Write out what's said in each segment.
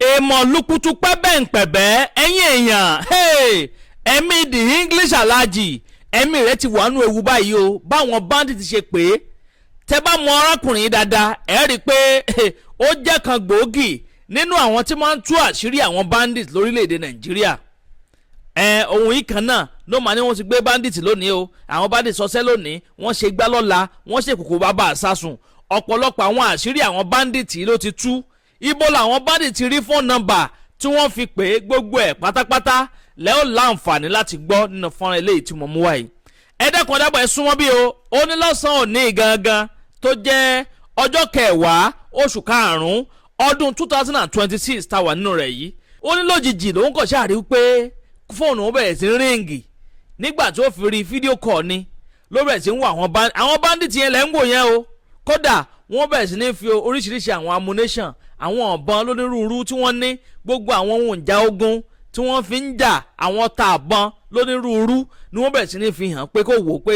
èèmọ̀ lukutu pẹ́bẹ́ǹpẹ̀bẹ́ ẹ̀yin èèyàn ẹ̀mí the English aláàjì ẹ̀mí rẹ̀ ti wà nù ewu báyìí o báwọn bandit ṣe pé tẹ́ bá mọ arákùnrin dáadáa ẹ̀ rí i pé ó jẹ́ kan gbòógì nínú àwọn tí máa ń tú àṣírí àwọn bandit lórílẹ̀‐èdè Nàìjíríà ohun yìí kan náà ló máa ní wọ́n ti gbé bandit lónìí o àwọn bandit sọsẹ́ lónìí wọ́n ṣe gbá lọ́la wọ́n ṣe kòkó bàbá àsásùn ọ̀pọ̀lọpọ̀ àwọn àṣírí àwọn bandit ló ti tú ibo làwọn bandit ti rí fóònù nọ́mbà tí wọ́n fi pè gbogbo ẹ̀ pátápátá lẹ́ọ̀ láǹfààní láti gbọ́ nínú fọ́nrán eléyìí tí mo mú wáyé ẹ̀ẹ́dẹ́kun dábàá ẹ̀ súnmọ́ bí o ó ní lọ́sàn-án òní gangan tó jẹ́ ọjọ́ 10 oṣù karùn-ún ọdún 2026 tá wà nínú rẹ̀ yìí ó ní lójijì lòun kàn ṣàrí pé fóònù ó bẹ̀rẹ̀ sí ríǹgì nígbà tó fi rí fídíò kọ̀ ni ló bẹ̀rẹ̀ sí ń wo àwọn bandit yẹn lẹ́ ń wò yẹn o kódà wọ́n bẹ̀rẹ̀ sí ní fi oríṣiríṣi àwọn ammunition àwọn ọ̀bọ̀n lónírúurú tí wọ́n ní gbogbo àwọn ohun ìjà ogun tí wọ́n fi ń jà àwọn ọta àbọ̀n lónírúurú ni wọ́n bẹ̀rẹ̀ sí ní fi hàn pé kó wò ó pé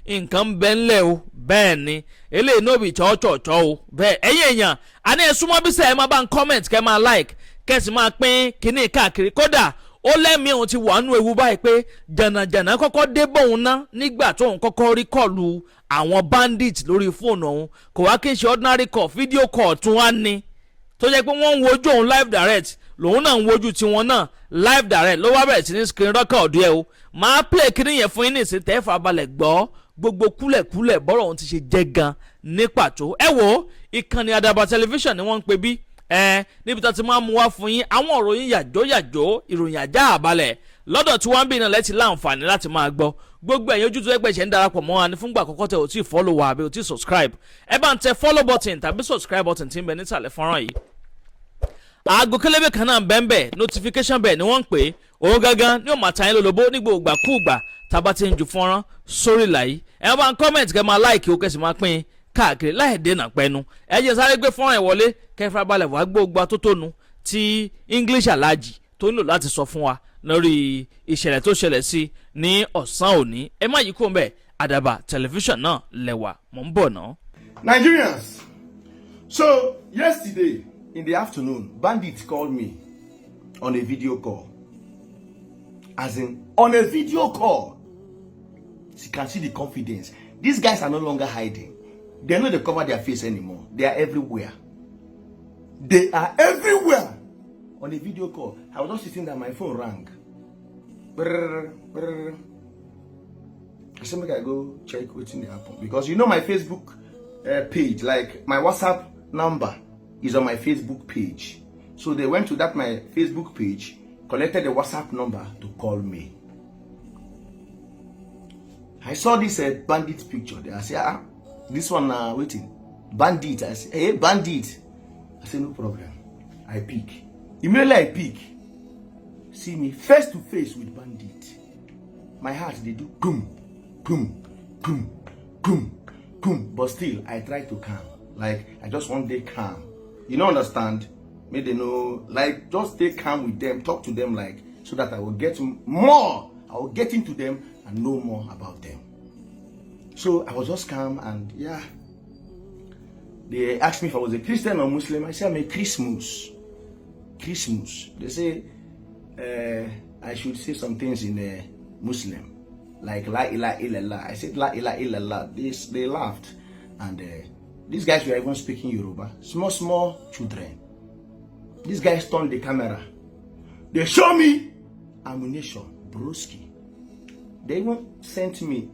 nǹkan ń bẹ ńlẹ̀ o bẹ́ẹ̀ ni eléyìí náà bí chọ́ọ̀chọ̀ọ̀chọ́ o bẹ́ẹ̀ ẹ̀yin èèyàn àní ẹ̀ súnmọ́ bí sẹ́ẹ̀ máa bá ń comment kẹ́ máa like kẹ́ sì máa pín kínní káàkiri kódà ó lẹ́mìí òun ti wà nù ewu báyìí pé jànàjànà kọ́kọ́ dé bóun ná nígbà tóun kọ́kọ́ rí kọ́ọ̀lù àwọn bandit lórí fóònù òun kò wá kí n ṣe ordinary call fídíò call tún wá ní tó jẹ́ pé wọ́n ń wojú òun live direct lòun náà ń wojú tiwọn náà live direct ló wá bẹ̀rẹ̀ sí ní screen record ẹ̀ o máa play kíní yẹn fún yín nìsín tẹ́ farabalẹ̀ gbọ́ gbogbo kúlẹ̀kúlẹ̀ bọ́rọ̀ òun ti ṣe jẹ́ gan ní pàtó ẹ wo ìkànnì Àdàbà tẹlifíṣàn ni wọ́n ń pè bí níbi tó ti máa mú wá fún yín àwọn ìròyìn yàjóyàjó ìròyìn àjá àbálẹ̀ lọ́dọ̀ tí wọ́n ń bí iná lẹ́tì láǹfààní láti máa gbọ́ gbogbo ẹ̀yin ojú tó ẹgbẹ́ ìṣẹ́ ń darapọ̀ mọ́ wa ní fúngbà àkọ́kọ́ tẹ ò tí ì follow wa àbí ò tí ì subscribe ẹ bá ń tẹ follow button tàbí subscribe button tí ń bẹ nísàlẹ̀ fọ́nrán yìí aago kélébé kan náà bẹ́ẹ̀ notification bẹ́ẹ̀ ni wọ́n ń pè é òun gangan ní òun àtàyìn lólobó nígbà ògbàkúùgbà tábà ti ń ju fọ́nrán sórí làyí ẹ bá ń comment kẹ́ máa like ó kẹ́sì máa pín káàkiri láì dènà pẹ́nu ẹ jẹ́ sáré gbé fọ́nrán ẹ̀ wọlé kẹfà balẹ̀ wá gbóògbà tó tónu tí English aláàjì tó nílò láti sọ fún wa lórí ìṣẹ̀lẹ̀ tó ṣẹlẹ̀ sí ní ọ̀sán òní ẹ má yí kó mbẹ́ Àdàbà tẹlifíṣàn náà lẹ́wà mọ̀ ń bọ̀ náà. Nigerians, so yesterday in the afternoon, Bandit called me on a video call. As in, on a video call. So you can see the confidence. These guys are no longer hiding. They know they cover their face anymore. They are everywhere. They are everywhere. On a video call. I was just sitting there, my phone rang. I said, make I go check what's in the happen. Because you know my Facebook page, like my WhatsApp number is on my Facebook page. So they went to that my Facebook page, collected the WhatsApp number to call me. I saw this bandit picture there. I said, this one waiting. Bandit. I said, hey, bandit. I said, no problem. I pick. Immediately I pick. See me face to face with bandit. My heart, they do boom, boom, boom, boom, boom. But still, I try to calm. Like, I just want to calm. You don't understand? Make they know, like, just stay calm with them, talk to them, like, so that I will get more. I will get into them and know more about them. So I was just calm, and yeah, they asked me if I was a Christian or Muslim. I said I'm a Christmas. Christmas. They say I should say some things in Muslim, like La ilaha illallah. I said La ilaha illallah. They laughed, and these guys were even speaking Yoruba. Small children. These guys turned the camera. They show me ammunition, broski. They even sent me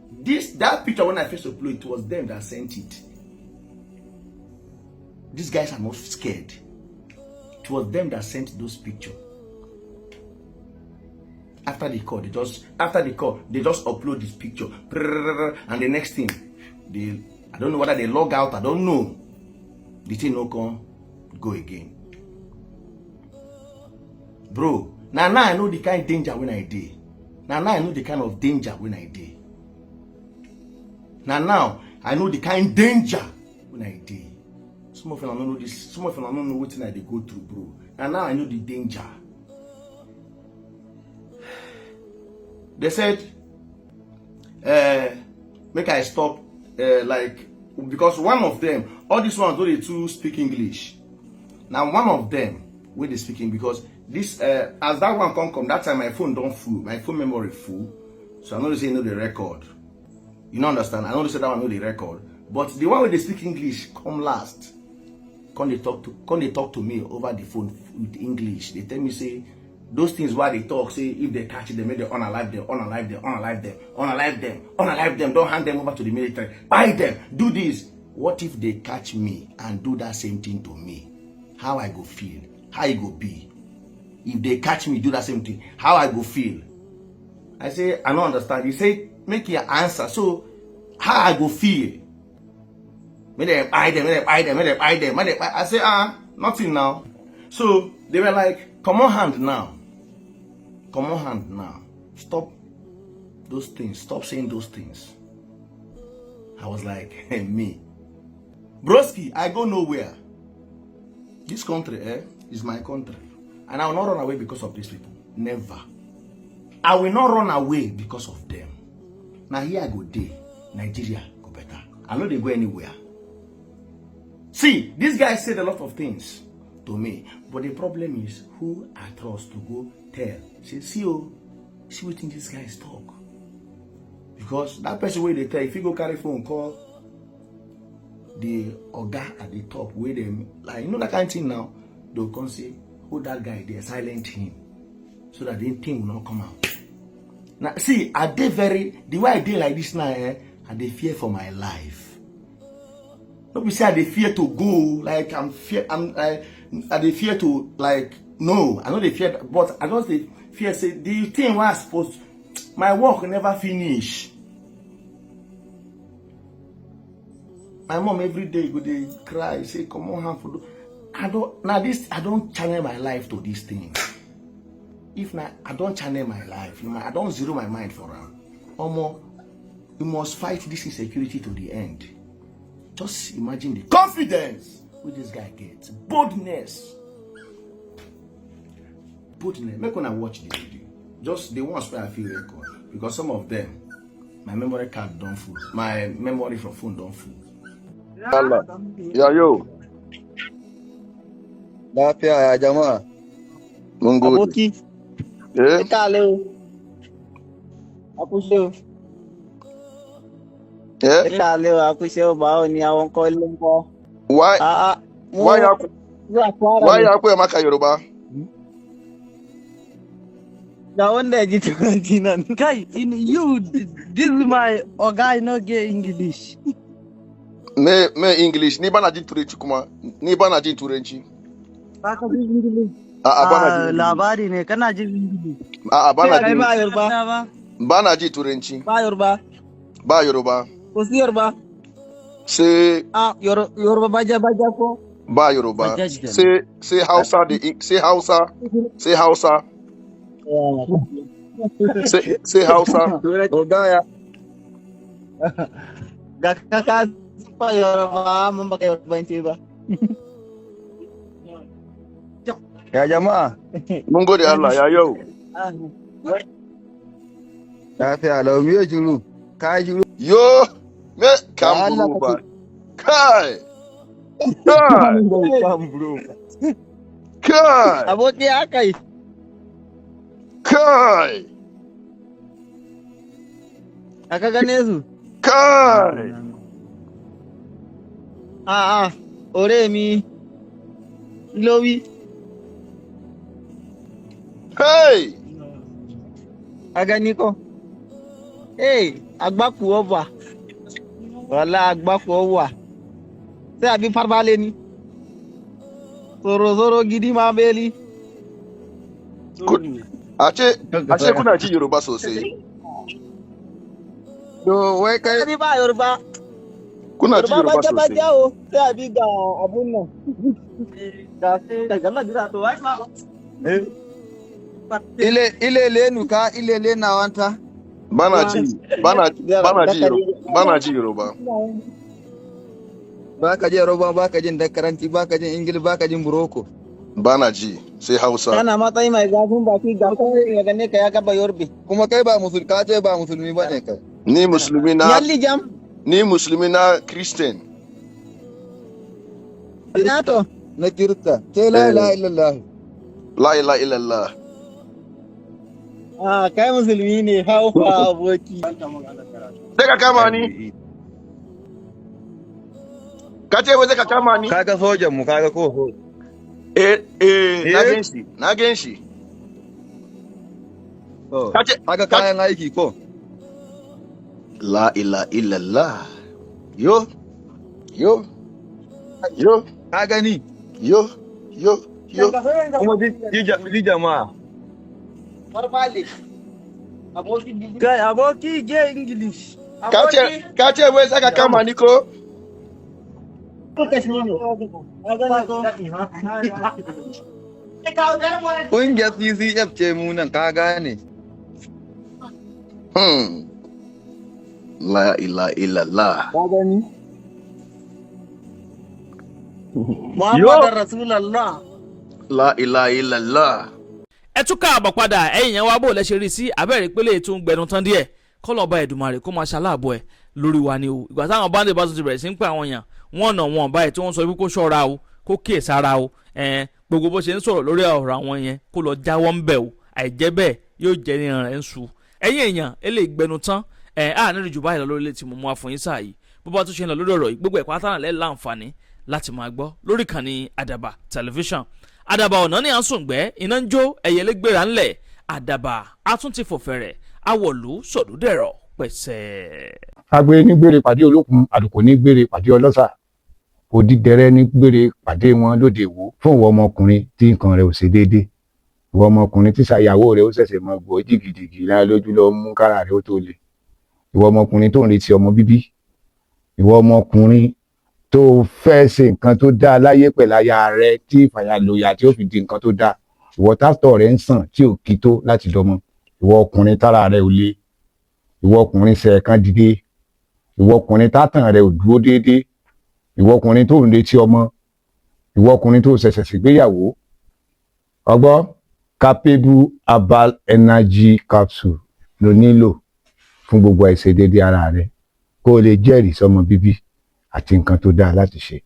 that picture when I first uploaded. It was them that sent it. These guys are not scared. It was them that sent those pictures. After the call, they just upload this picture, and the next thing, I don't know whether they log out. I don't know. The thing no come go again, bro. Now I know the kind of danger when I did. Now I know the kind of danger when I did. Now I know the kind of danger when I did. Some of them don't know this. Some of them don't know what thing I they go through, bro. And now I know the danger. They said, make I stop, like, because one of them, all these ones don't they too speak English. Now one of them where they speaking, because this as that one come that time my phone don't full, my phone memory full, so I know they say no the record. You don't understand? I know they say that one know the record, but the one where they speak English come last. Come they talk to me over the phone with English. They tell me say those things why they talk, say if they catch them, make them unalive them, unalive them, unalive them, unalive them, unalive them, don't hand them over to the military, buy them, do this. What if they catch me and do that same thing to me? How I go feel? How it go be? If they catch me do that same thing, how I go feel? I say, I don't understand. You say, make your answer. So, how I go feel? Make them buy them, make them buy them, make them buy them, make them buy. I say, nothing now. So, they were like, come on hand now. Come on hand now. Stop those things. Stop saying those things. I was like, hey, me. Broski, I go nowhere. This country is my country. And I will not run away because of these people. Never. I will not run away because of them. Now here I go day. Nigeria go better. I know they go anywhere. See, this guy said a lot of things to me. But the problem is who I trust to go tell. Say, see what these guys talk. Because that person where they tell, if you go carry phone call the oga at the top where them like you know that kind of thing now, they'll come say, who that guy there, silent him. So that the thing will not come out. Now see, the way I did like this now, I dey fear for my life. Don't be say I dey fear to go, like I dey fear to like no, I know they fear, but I just dey fear say the thing was supposed my work never finish. My mom every day go dey cry, say come on hand for I don't channel my life to this thing. If not, I don't channel my life. I don't zero my mind for them. Omo, you must fight this insecurity to the end. Just imagine the confidence which this guy gets. Boldness. Make when I watch the video. Just the ones where I feel record. Because some of them, my memory card don't full. My memory from phone don't full. Allah. Ya yo. Lafiya ya jama'a. Mun gode. Aboki, ita leo. Akusheo. Ita leo akusheo bao ni awon ko ile nko. Why ya ku maka Yoruba? Da wanda ya ji turanci nan. Guy, this is my guy no get English. Me English ni bana jin turanci kuma. Ni bana jin turanci. Baka jin English. Bana jin. Labari ne kana jin English. Bana jin. Ba Yoruba. Bana jin turanci. Ba Yoruba. Ba Yoruba. Ko si Yoruba. Say Yoruba baja ko. Ba Yoruba. Say Hausa Say Hausa. Say Hausa. Oga ya. Gakaka pa Yoruba, mun baka Yorubanci ba. Ya jama'a. Mun gode Allah ya yau. Lafiya lau miyo juru. Ka juru. Yo me kan buru ba. Kai. Aboki haka yi. Kai. Aka gane su. Kai. Ọ̀rẹ́ mi. Lórí. Hey. Agani ko. Hey, agbaku ọba. Wala agbaku ọwa. Ṣé àbí farbale ni? Zoro gidi ma beli. Ace kuna ji Yoruba sosai. Do wai kai Àbí ba Yoruba. Kuna ji Yoruba sosai. Ba jawo. Ṣé àbí ga abun nan. Ga sai daga Madina to wai ma. ile nuka ile na wanta. Bana ji Yoruba. Baka ji Yoruba, baka jin dakaranti, baka jin Ingilishi, baka jin Buroko. Bana ji sai Hausa. Kana matsayi mai gafin baki ga kai ya gane ka ya gaba Yorbe. Kuma kai ba musulmi, ka ce ba musulmi bane kai. Ni musulmi na. Yalli jam. Ni musulmi na Christian. Ina to. Na Kirista. Sai la ilaha illallah. La ilaha illallah. Kai musulmi ne haufa aboki. Sai ka kama ni. Ka ce wai sai ka kama ni? Kaga sojan mu kaga ko. Na gan shi. Kaga kayan aiki ko. La ilaha illallah. Yo. Ka gani? Yo. Kuma di jama'a. Kai aboki ge English. Ka ce wai sai ka kama ni ko? Ƙungiyar CCF ce mu nan ka gane. La ilaha illallah. Ka gani? Muhammad Rasulullah. La ilaha illallah. ẹ tún káàbọ̀ padà ẹ̀yin yẹn wá bò lẹ́sẹ̀ rí sí abẹ́rẹ́ ìpele ètò gbẹnu tán díẹ̀ kọ́lọ́ọ̀bá Èdùmàrè kó máa ṣaláàbọ̀ ẹ̀ lórí wa ni o ìgbà táwọn Bandit bá tún ti bẹ̀rẹ̀ sí ń pè àwọn èèyàn wọ́n nà wọ́n báyìí tí wọ́n sọ wípé kó ṣọ́ra o kó kíyè sára o gbogbo bó ṣe ń sọ̀rọ̀ lórí ọ̀rọ̀ àwọn yẹn kó lọ jáwọ́ ń bẹ̀ o àìjẹ́ bẹ́ẹ̀ yóò jẹ́ ní ìrìn rẹ̀ ń su ẹ̀yin èèyàn eléyìí gbẹnu tán nílùú jù báyìí lọ lórí ilé tí mo mú wa fún yín sáà yìí bó bá tún ṣe ń lọ lórí ọ̀rọ̀ yìí gbogbo ẹ̀kọ́ àtàrà lẹ́ láǹfààní láti máa gbọ́ lórí ìkànnì Àdàbà tẹlifíṣàn Àdàbà ọ̀nà ní à ń sùngbẹ́ iná ń jó ẹ̀yẹlé gbéra ńlẹ̀ Àdàbà atúntì fòfẹ̀rẹ̀ awọ̀lú sọ̀dúdẹ̀rọ̀ pẹ̀sẹ̀. agbe ní gbére pàdé olókun àdùkò ní gbére pàdé ọlọ́sà òdìdẹrẹ́ ní gbére pàdé wọn lóde ìwò fún ìwọ ọmọkùnrin tí nǹkan rẹ̀ ò ṣe déédéé ìwọ ọmọkùnrin tí ṣàyàwó rẹ̀ ó ṣẹ̀ṣẹ̀ mọ gbọ́ jìgìjìgì lára lójú lọ mú kára rẹ̀ ó tó le ìwọ ọmọkùnrin tó ń retí ọmọ bíbí ìwọ ọmọkùnrin tó fẹ́ ṣe nǹkan tó dáa láyé pẹ̀lú aya rẹ̀ tí ìfàyàlòyà tí ó fi di nǹkan tó dáa ìwọ tásítọ̀ rẹ̀ ń sàn tí ò kí tó láti dọmọ ìwọ ọkùnrin tára rẹ̀ ò le ìwọ ọkùnrin ṣẹ̀ẹ̀kan dìde ìwọ ọkùnrin tátàn rẹ̀ ò dúró déédéé ìwọ ọkùnrin tó ń retí ọmọ ìwọ ọkùnrin tó ṣẹ̀ṣẹ̀ ṣègbéyàwó ọgbọ́ capable herbal energy capsule ló nílò fún gbogbo àìṣedéédé ara rẹ̀ kó o lè jẹ́rìí sọmọ bíbí àti nǹkan tó dáa láti ṣe